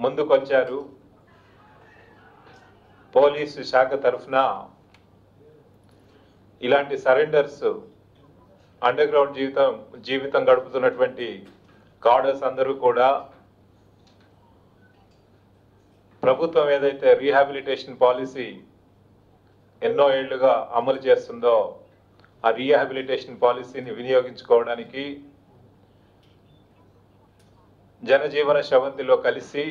ముందుకొచ్చారు. పోలీసు శాఖ తరఫున ఇలాంటి సరెండర్స్ అండర్ గ్రౌండ్ జీవితం గడుపుతున్నటువంటి కార్డర్స్ అందరూ కూడా ప్రభుత్వం ఏదైతే రీహాబిలిటేషన్ పాలసీ ఎన్నో ఏళ్లుగా అమలు చేస్తుందో ఆ రీహాబిలిటేషన్ పాలసీని వినియోగించుకోవడానికి జనజీవన శ్రవంతిలో కలిసి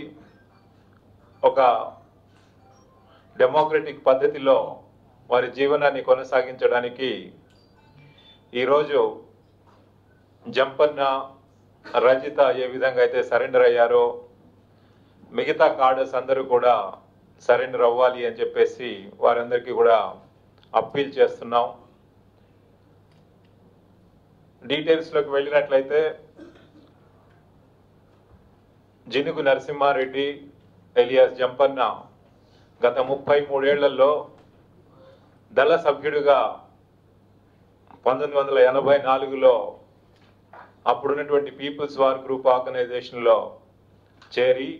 ఒక డెమోక్రటిక్ పద్ధతిలో వారి జీవనాన్ని కొనసాగించడానికి ఈరోజు జంపన్న, రజిత ఏ విధంగా అయితే సరెండర్ అయ్యారో మిగతా కార్డర్స్ అందరూ కూడా సరెండర్ అవ్వాలి అని చెప్పేసి వారందరికీ కూడా అప్పీల్ చేస్తున్నాం. డీటెయిల్స్లోకి వెళ్ళినట్లయితే జినుగు నరసింహారెడ్డి ఎలియాస్ జంపన్న గత 33 ఏళ్లలో దళ సభ్యుడిగా 1984లో అప్పుడున్నటువంటి పీపుల్స్ వార్ గ్రూప్ ఆర్గనైజేషన్లో చేరి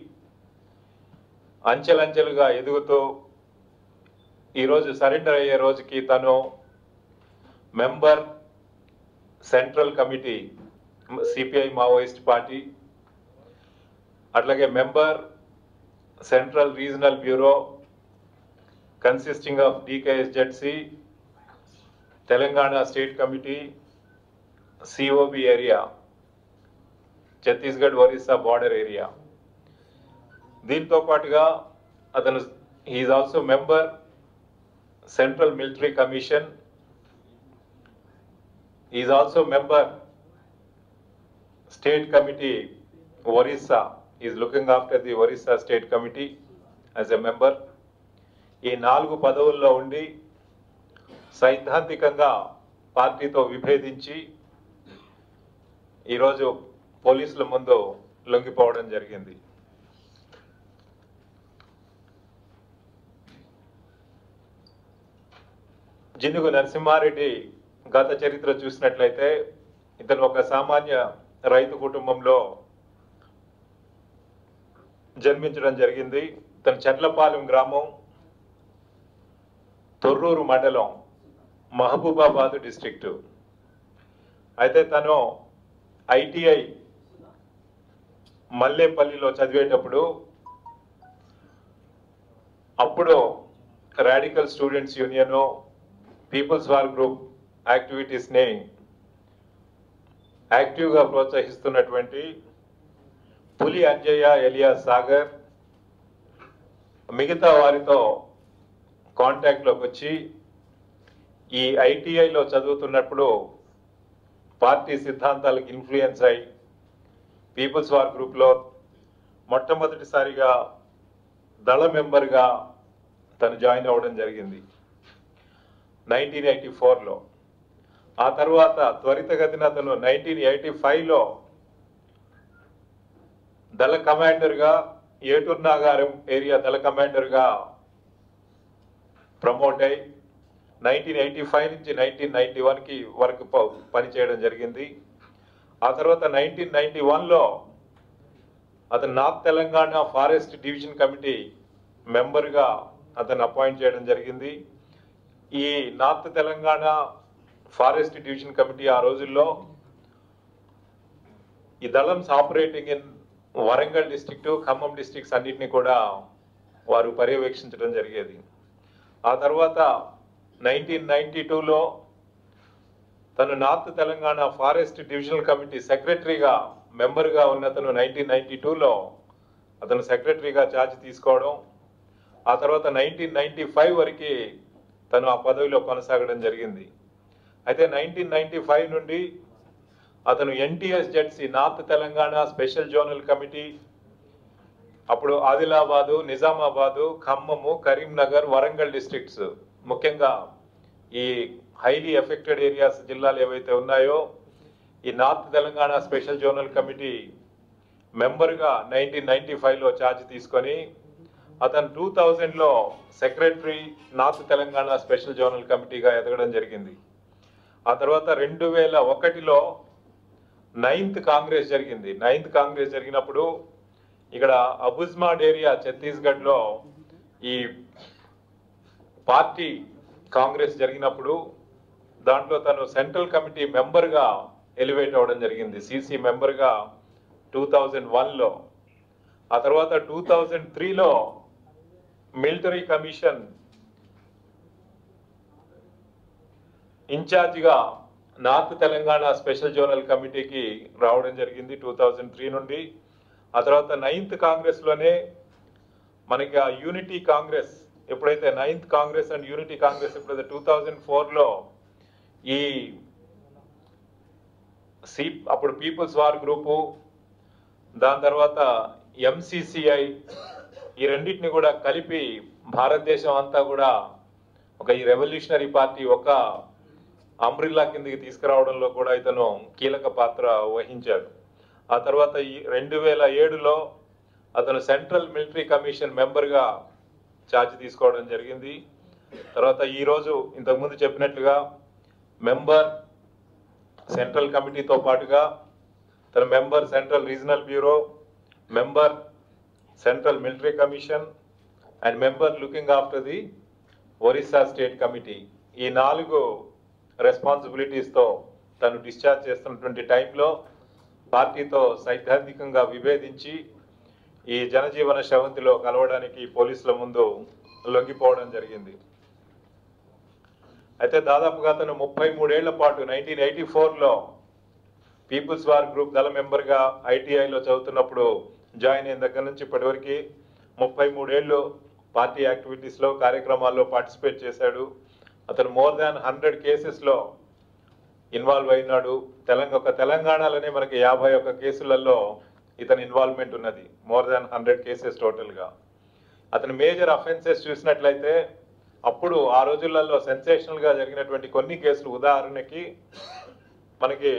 అంచెలంచెలుగా ఎదుగుతూ ఈరోజు సరెండర్ అయ్యే రోజుకి తను member central committee CPI Maoist party, అట్లాగే member central regional bureau consisting of DKSZC, Telangana state committee, COB area, Chhattisgarh Orissa border area. దీంతో పాటుగా అతను is also member central military commission, is also member state committee Orissa, is looking after the Orissa state committee as a member. ఈ 4 పదవుల్లో ఉండి సైద్ధాంతికంగా పార్టీతో విభేదించి ఈరోజు పోలీసుల ముందు లొంగిపోవడం జరిగింది. జినుగు నరసింహారెడ్డి గత చరిత్ర చూసినట్లయితే ఇతను ఒక సామాన్య రైతు కుటుంబంలో జన్మించడం జరిగింది. ఇతను చెట్లపాలెం గ్రామం, తొర్రూరు మండలం, మహబూబాబాద్ డిస్ట్రిక్ట్. అయితే తను ITI మల్లేపల్లిలో చదివేటప్పుడు అప్పుడు radical students union, people's war group యాక్టివిటీస్ని యాక్టివ్గా ప్రోత్సహిస్తున్నటువంటి పులి అంజయ్య ఎలియాస్ సాగర్ మిగతా వారితో కాంటాక్ట్లోకి వచ్చి ఈ ITIలో చదువుతున్నప్పుడు పార్టీ సిద్ధాంతాలకు ఇన్ఫ్లుయెన్స్ అయి పీపుల్స్ వార్ గ్రూప్లో మొట్టమొదటిసారిగా దళ మెంబర్గా తను జాయిన్ అవ్వడం జరిగింది 1984లో. ఆ తర్వాత త్వరితగతిన అతను 1985లో దళ కమాండర్గా, ఏటూరు నాగారం ఏరియా దళ కమాండర్గా ప్రమోట్ అయి 1985 నుంచి 1991కి వరకు పనిచేయడం జరిగింది. ఆ తర్వాత 1991లో అతను north Telangana forest division committee మెంబర్గా అతను అపాయింట్ చేయడం జరిగింది. ఈ north Telangana forest division committee ఆ రోజుల్లో ఈ దళంస్ operating in Warangal district, Khammam districts అన్నిటిని కూడా వారు పర్యవేక్షించడం జరిగేది. ఆ తర్వాత 1992లో తను north Telangana forest divisional committee సెక్రటరీగా మెంబర్గా ఉన్న తను 1992లో అతను సెక్రటరీగా ఛార్జ్ తీసుకోవడం, ఆ తర్వాత 1995 వరకు తను ఆ పదవిలో కొనసాగడం జరిగింది. అయితే 1995 నుండి అతను NTSZC north Telangana special zonal committee, అప్పుడు ఆదిలాబాదు, నిజామాబాదు, ఖమ్మము, కరీంనగర్, వరంగల్ డిస్ట్రిక్ట్స్, ముఖ్యంగా ఈ హైలీ ఎఫెక్టెడ్ ఏరియాస్ జిల్లాలు ఏవైతే ఉన్నాయో ఈ north Telangana special zonal committee మెంబర్గా 1995లో ఛార్జ్ తీసుకొని అతను 2000లో secretary north Telangana special zonal కమిటీగా ఎదగడం జరిగింది. ఆ తర్వాత 2001లో 9th కాంగ్రెస్ జరిగింది. 9th కాంగ్రెస్ జరిగినప్పుడు ఇక్కడ అబుజ్మాడ్ ఏరియా ఛత్తీస్గఢ్లో ఈ పార్టీ కాంగ్రెస్ జరిగినప్పుడు దాంట్లో తను సెంట్రల్ కమిటీ మెంబర్గా ఎలివేట్ అవ్వడం జరిగింది, సిసి మెంబర్గా 2001లో. ఆ తర్వాత 2003లో మిలిటరీ కమిషన్ ఇన్ఛార్జిగా నార్త్ తెలంగాణ స్పెషల్ జోనల్ కమిటీకి రావడం జరిగింది 2003 నుండి. ఆ తర్వాత 9th కాంగ్రెస్లోనే మనకి ఆ యూనిటీ కాంగ్రెస్ ఎప్పుడైతే 9th Congress and unity Congress ఎప్పుడైతే 2004లో ఈ అప్పుడు పీపుల్స్ వార్ గ్రూపు, దాని తర్వాత ఎంసీసీఐ, ఈ రెండింటిని కూడా కలిపి భారతదేశం అంతా కూడా ఒక ఈ రెవల్యూషనరీ పార్టీ ఒక అంబ్రిల్లా కిందకి తీసుకురావడంలో కూడా ఇతను కీలక పాత్ర వహించాడు. ఆ తర్వాత ఈ 2007లో అతను సెంట్రల్ మిలిటరీ కమిషన్ మెంబర్గా ఛార్జ్ తీసుకోవడం జరిగింది. తర్వాత ఈరోజు ఇంతకుముందు చెప్పినట్లుగా మెంబర్ సెంట్రల్ కమిటీతో పాటుగా తన member central regional bureau, member central military commission and member looking after the Orissa state committee, ఈ 4 రెస్పాన్సిబిలిటీస్తో తను డిశ్చార్జ్ చేస్తున్నటువంటి టైంలో పార్టీతో సైద్ధాంతికంగా విభేదించి ఈ జనజీవన శవంతిలో కలవడానికి పోలీసుల ముందు లొంగిపోవడం జరిగింది. అయితే దాదాపుగా అతను 33 ఏళ్ల పాటు 1984లో పీపుల్స్ వార్ గ్రూప్ దళ మెంబర్గా ఐటీఐలో చదువుతున్నప్పుడు జాయిన్ అయిన దగ్గర నుంచి ఇప్పటివరకు 33 ఏళ్ళు పార్టీ యాక్టివిటీస్లో కార్యక్రమాల్లో పార్టిసిపేట్ చేశాడు. అతను మోర్ దాన్ 100 కేసెస్లో ఇన్వాల్వ్ అయినాడు. తెలంగాణలోనే మనకి 51 కేసులలో ఇతని ఇన్వాల్వ్మెంట్ ఉన్నది, మోర్ దాన్ 100 కేసెస్ టోటల్గా. అతని మేజర్ అఫెన్సెస్ చూసినట్లయితే అప్పుడు ఆ రోజులలో సెన్సేషనల్గా జరిగినటువంటి కొన్ని కేసులు, ఉదాహరణకి మనకి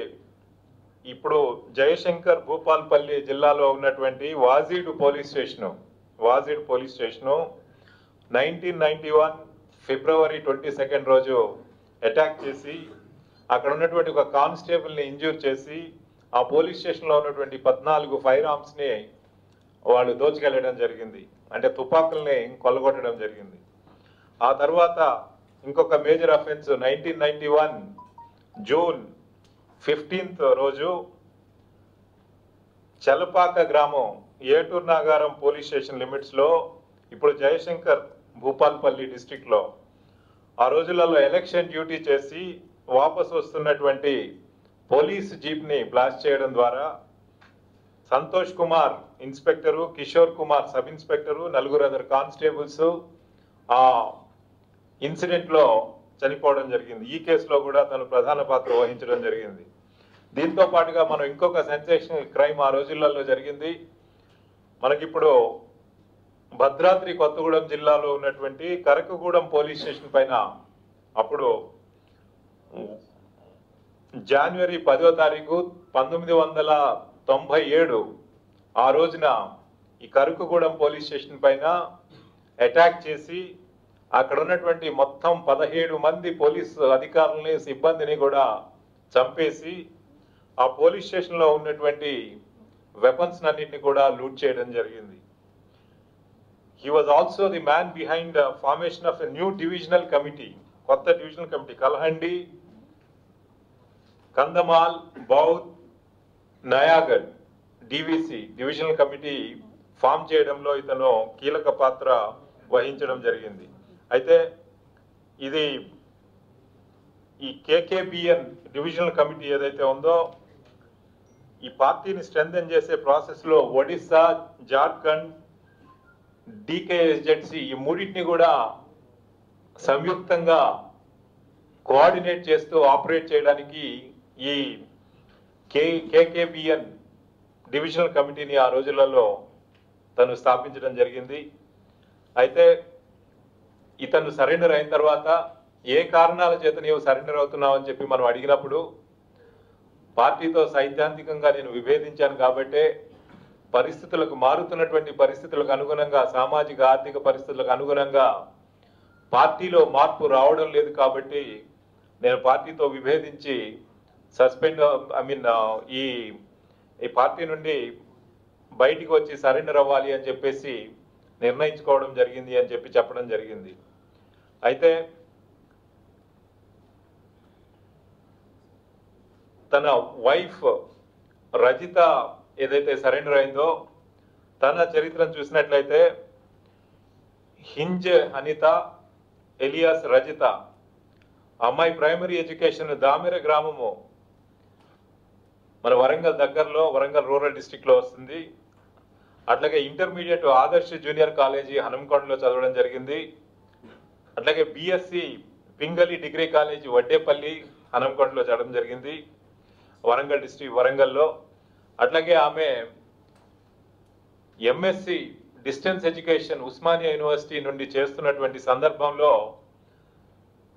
ఇప్పుడు జయశంకర్ భూపాల్పల్లి జిల్లాలో ఉన్నటువంటి వాజీడ్ పోలీస్ స్టేషను 1991 ఫిబ్రవరి 22 రోజు అటాక్ చేసి అక్కడ ఉన్నటువంటి ఒక కానిస్టేబుల్ని ఇంజ్యూర్ చేసి ఆ పోలీస్ స్టేషన్లో ఉన్నటువంటి 14 ఫైర్ ఆర్మ్స్ని వాళ్ళు దోచుకెళ్ళడం జరిగింది, అంటే తుపాకుల్ని కొల్లగొట్టడం జరిగింది. ఆ తర్వాత ఇంకొక మేజర్ అఫెన్స్ 1991 జూన్ 15th రోజు చలపాక గ్రామం ఏటూర్ నాగారం పోలీస్ స్టేషన్ లిమిట్స్లో, ఇప్పుడు జయశంకర్ భూపాల్పల్లి డిస్ట్రిక్ట్లో, ఆ రోజులలో ఎలక్షన్ డ్యూటీ చేసి వాపసు వస్తున్నటువంటి పోలీస్ జీప్ని బ్లాస్ట్ చేయడం ద్వారా Santosh Kumar inspector, Kishore Kumar sub inspector, 4 other constables ఆ ఇన్సిడెంట్లో చనిపోవడం జరిగింది. ఈ కేసులో కూడా తను ప్రధాన పాత్ర వహించడం జరిగింది. దీంతో పాటుగా మనం ఇంకొక సెన్సేషనల్ క్రైమ్ ఆ రోజులలో జరిగింది. మనకిప్పుడు భద్రాద్రి కొత్తగూడెం జిల్లాలో ఉన్నటువంటి కరకగూడెం పోలీస్ స్టేషన్ పైన అప్పుడు జనవరి 10వ తారీఖు 1997 ఆ రోజున ఈ కరకగూడెం పోలీస్ స్టేషన్ పైన అటాక్ చేసి అక్కడ ఉన్నటువంటి మొత్తం 17 మంది పోలీసు అధికారులని, సిబ్బందిని కూడా చంపేసి ఆ పోలీస్ స్టేషన్లో ఉన్నటువంటి వెపన్స్ అన్నింటిని కూడా లూట్ చేయడం జరిగింది. He was also the man behind the formation of a new divisional committee, కొత్త divisional committee Kalahandi, Kandhamal, Boudh, Nayagarh DVC divisional committee form చేయడంలో ఇతను కీలక పాత్ర వహించడం జరిగింది. అయితే ఇది ఈ కేకేబిఎన్ డివిజనల్ కమిటీ ఏదైతే ఉందో ఈ పార్టీని స్ట్రెంథెన్ చేసే ప్రాసెస్లో ఒడిస్సా, జార్ఖండ్, డికేఎస్జెడ్సి ఈ మూడింటిని కూడా సంయుక్తంగా కోఆర్డినేట్ చేస్తూ ఆపరేట్ చేయడానికి ఈ కేకేబిఎన్ డివిజనల్ కమిటీని ఆ రోజులలో తను స్థాపించడం జరిగింది. అయితే ఇతను సరెండర్ అయిన తర్వాత ఏ కారణాల చేత నీవు సరెండర్ అవుతున్నావు అని చెప్పి మనం అడిగినప్పుడు పార్టీతో సైద్ధాంతికంగా నేను విభేదించాను కాబట్టే పరిస్థితులకు మారుతున్నటువంటి పరిస్థితులకు అనుగుణంగా, సామాజిక ఆర్థిక పరిస్థితులకు అనుగుణంగా పార్టీలో మార్పు రావడం లేదు కాబట్టి నేను పార్టీతో విభేదించి సస్పెండ్ ఈ పార్టీ నుండి బయటికి వచ్చి సరెండర్ అవ్వాలి అని చెప్పేసి నిర్ణయించుకోవడం జరిగింది అని చెప్పి చెప్పడం జరిగింది. అయితే తన వైఫ్ రజిత ఏదైతే సరెండర్ అయిందో తన చరిత్రను చూసినట్లయితే హింజ్ అనిత ఎలియాస్ రజిత అమ్మాయి ప్రైమరీ ఎడ్యుకేషన్ దామెర గ్రామము మన వరంగల్ దగ్గరలో వరంగల్ రూరల్ డిస్ట్రిక్ట్ లో వస్తుంది. అట్లాగే ఇంటర్మీడియట్ ఆదర్శ్ జూనియర్ కాలేజీ హనంకొండలో చదవడం జరిగింది. అట్లాగే BSc Pingali degree college Vaddepalli హనంకొండలో చదవడం జరిగింది వరంగల్ డిస్ట్రిక్ట్ వరంగల్లో. అట్లాగే ఆమె MSc distance education Osmania university నుండి చేస్తున్నటువంటి సందర్భంలో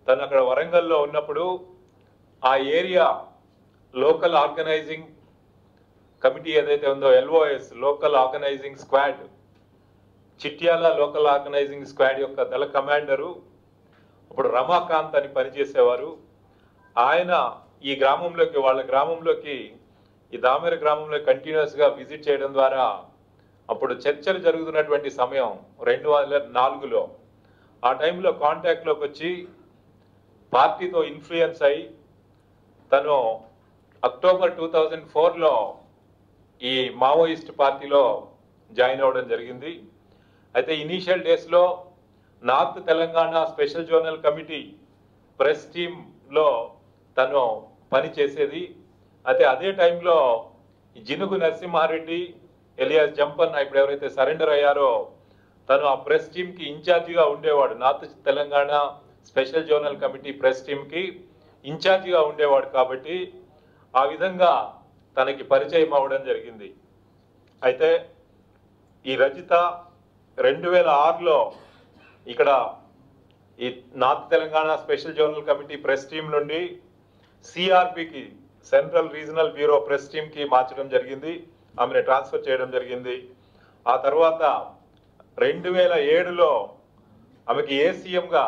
తను అక్కడ వరంగల్లో ఉన్నప్పుడు ఆ ఏరియా లోకల్ ఆర్గనైజింగ్ కమిటీ ఏదైతే ఉందో LOS local organising squad Chityala local organising squad యొక్క దళ కమాండరు అప్పుడు రమాకాంత్ అని పనిచేసేవారు. ఆయన ఈ గ్రామంలోకి వాళ్ళ గ్రామంలోకి ఈ దామెర గ్రామంలో కంటిన్యూస్ గా విజిట్ చేయడం ద్వారా అప్పుడు చర్చలు జరుగుతున్నటువంటి సమయం 2004లో ఆ టైంలో కాంటాక్ట్ లోకి వచ్చి పార్టీతో ఇన్ఫ్లుయెన్స్ అయి తను అక్టోబర్ 2004లో ఈ మావోయిస్ట్ పార్టీలో జాయిన్ అవ్వడం జరిగింది. అయితే ఇనీషియల్ డేస్ లో north Telangana special zonal committee press team లో తను పని చేసేది. అయితే అదే టైంలో జినుగు నరసింహారెడ్డి ఎలియాస్ జంపన్న ఇప్పుడు ఎవరైతే సరెండర్ అయ్యారో తను ఆ ప్రెస్ టీమ్ కి ఇన్ఛార్జిగా ఉండేవాడు. North Telangana special zonal committee press team కి ఇన్ఛార్జిగా ఉండేవాడు కాబట్టి ఆ విధంగా తనకి పరిచయం అవ్వడం జరిగింది. అయితే ఈ రజిత 2006లో ఇక్కడ ఈ north Telangana special zonal committee press team నుండి సిఆర్పికి central regional bureau press team కి మార్చడం జరిగింది. ఆమెను ట్రాన్స్ఫర్ చేయడం జరిగింది. ఆ తర్వాత 2007లో ఆమెకి ఏసీఎం గా